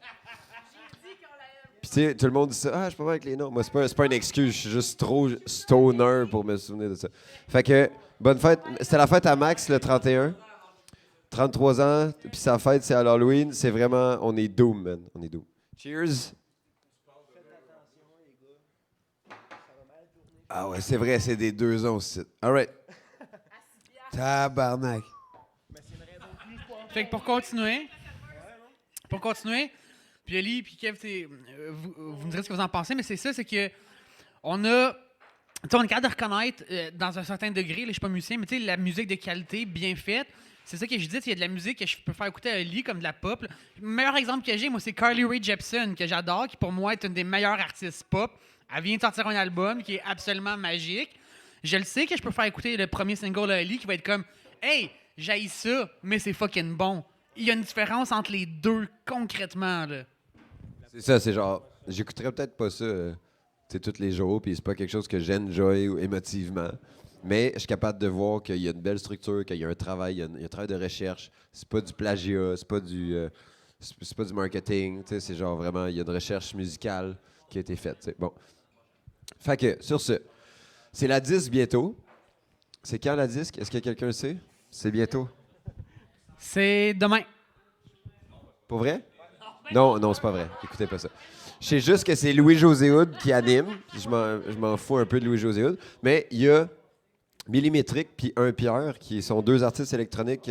Puis tu sais, tout le monde dit ça, je suis pas bon avec les noms. Moi, c'est pas une excuse, je suis juste trop stoner pour me souvenir de ça. Fait que, bonne fête. C'était la fête à Max le 31. 33 ans, puis sa fête, c'est à l'Halloween. C'est vraiment, on est doom, man. On est doom. Cheers! Ah ouais, c'est vrai, c'est des 2 ans aussi. All right. Tabarnak. Fait que pour continuer, puis Eli, puis Kev, vous me direz ce que vous en pensez, mais c'est ça, c'est que on a, tu sais, on est capable de reconnaître dans un certain degré, là, je suis pas musicien, mais tu sais, la musique de qualité bien faite. C'est ça que je dis, il y a de la musique que je peux faire écouter à Eli, comme de la pop. Là. Le meilleur exemple que j'ai, moi, c'est Carly Rae Jepsen, que j'adore, qui pour moi est une des meilleures artistes pop. Elle vient de sortir un album qui est absolument magique. Je le sais que je peux faire écouter le premier single à Eli, qui va être comme « Hey, j'haïs ça, mais c'est fucking bon ». Il y a une différence entre les deux, concrètement, là. C'est ça, c'est genre, j'écouterais peut-être pas ça tous les jours, puis c'est pas quelque chose que j'enjoy émotivement. Mais je suis capable de voir qu'il y a une belle structure, qu'il y a un travail, il y a un travail de recherche. C'est pas du plagiat, c'est pas du marketing. C'est genre vraiment, il y a une recherche musicale qui a été faite. T'sais. Bon. Fait que, sur ce, c'est la disque bientôt. C'est quand la disque? Est-ce que quelqu'un sait? C'est bientôt. C'est demain. Pour vrai? Non, c'est pas vrai. Écoutez pas ça. Je sais juste que c'est Louis-José Hood qui anime. Je m'en fous un peu de Louis-José Hood. Mais il y a Millimétrique puis Un Pierre, qui sont 2 artistes électroniques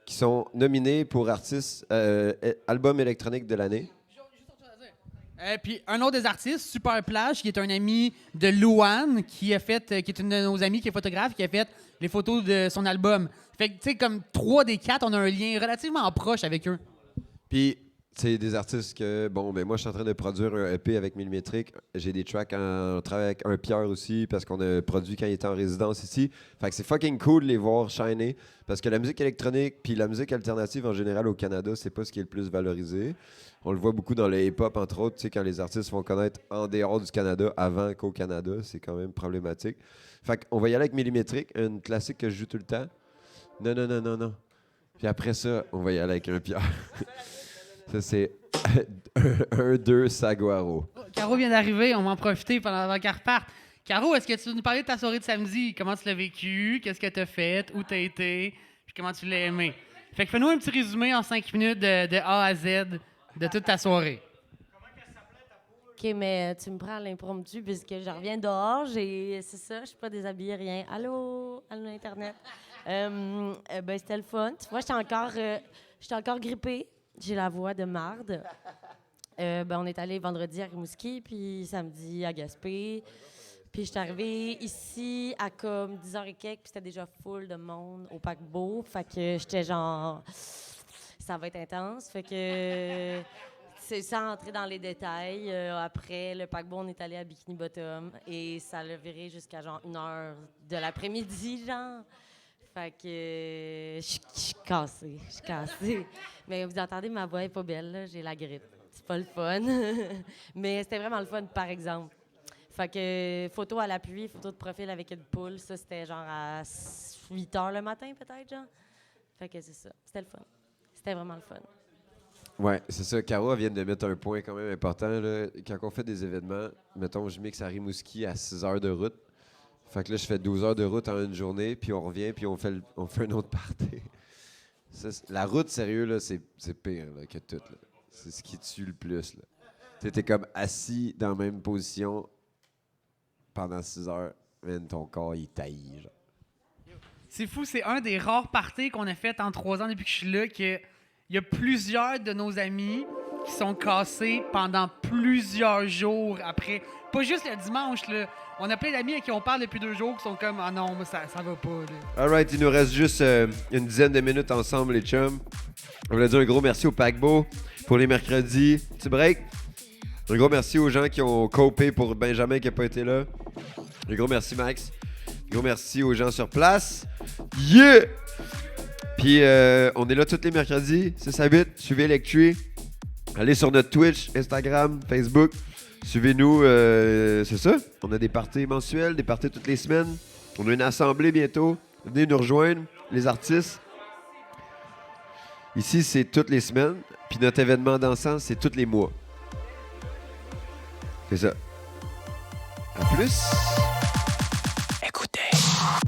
qui sont nominés pour album électronique de l'année. Puis un autre des artistes, Super Plage, qui est un ami de Louane, qui est une de nos amies qui est photographe, qui a fait les photos de son album. Fait que, tu sais, comme 3 des 4, on a un lien relativement proche avec eux. Puis, c'est des artistes que, bon, ben moi, je suis en train de produire un EP avec Millimétrique. J'ai des tracks on travaille avec Un Pierre aussi, parce qu'on a produit quand il était en résidence ici. Fait que c'est fucking cool de les voir shiner, parce que la musique électronique puis la musique alternative en général au Canada, c'est pas ce qui est le plus valorisé. On le voit beaucoup dans le hip-hop, entre autres, tu sais, quand les artistes font connaître en dehors du Canada avant qu'au Canada, c'est quand même problématique. Fait qu'on va y aller avec Millimétrique, une classique que je joue tout le temps. Non. Puis après ça, on va y aller avec Un Pierre. Ça, c'est 1-2 Saguaro. Caro vient d'arriver, on va en profiter avant qu'elle reparte. Caro, est-ce que tu veux nous parler de ta soirée de samedi? Comment tu l'as vécu? Qu'est-ce que tu as fait? Où tu as été? Puis comment tu l'as aimé? Fait que fais-nous un petit résumé en 5 minutes de A à Z de toute ta soirée. OK, mais tu me prends à l'impromptu puisque je reviens dehors. C'est ça, je suis pas déshabillée, rien. Allô, Internet. C'était le fun. Tu vois, j'étais encore grippée. J'ai la voix de marde. On est allé vendredi à Rimouski, puis samedi à Gaspé. Puis je suis arrivée ici à comme 10h et quelques, puis c'était déjà full de monde au paquebot. Fait que j'étais genre, ça va être intense. Fait que, c'est sans entrer dans les détails. Après, le paquebot, on est allé à Bikini Bottom et ça l'a viré jusqu'à genre 1h de l'après-midi, genre. Fait que je suis cassée. Mais vous entendez, ma voix est pas belle, là, j'ai la grippe. C'est pas le fun. Mais c'était vraiment le fun, par exemple. Fait que photo à l'appui, photo de profil avec une poule, ça, c'était genre à 8 h le matin, peut-être, genre. Fait que c'est ça. C'était le fun. C'était vraiment le fun. Ouais, c'est ça. Caro vient de mettre un point quand même important. Là. Quand on fait des événements, mettons, je mixe à Rimouski à 6 heures de route. Fait que là, je fais 12 heures de route en une journée, puis on revient, puis on fait un autre party. Ça, la route, sérieux, là, c'est pire là, que tout. Là. C'est ce qui tue le plus. Là. T'étais comme assis dans la même position pendant 6 heures. Man, ton corps, il taillit. Genre. C'est fou, c'est un des rares parties qu'on a fait en 3 ans depuis que je suis là, que il y a plusieurs de nos amis qui sont cassés pendant plusieurs jours après. Pas juste le dimanche, là. On a plein d'amis à qui on parle depuis 2 jours qui sont comme « Ah non, moi, ça va pas. » Alright, il nous reste juste une dizaine de minutes ensemble, les chums. On voulait dire un gros merci au paquebot pour les mercredis. Petit break. Un gros merci aux gens qui ont copé pour Benjamin qui n'a pas été là. Un gros merci, Max. Un gros merci aux gens sur place. Yeah! Puis on est là tous les mercredis, 6 à 8. Suivez Electree. Allez sur notre Twitch, Instagram, Facebook. Suivez-nous, c'est ça. On a des parties mensuelles, des parties toutes les semaines. On a une assemblée bientôt. Venez nous rejoindre, les artistes. Ici, c'est toutes les semaines. Puis notre événement dansant, c'est tous les mois. C'est ça. À plus!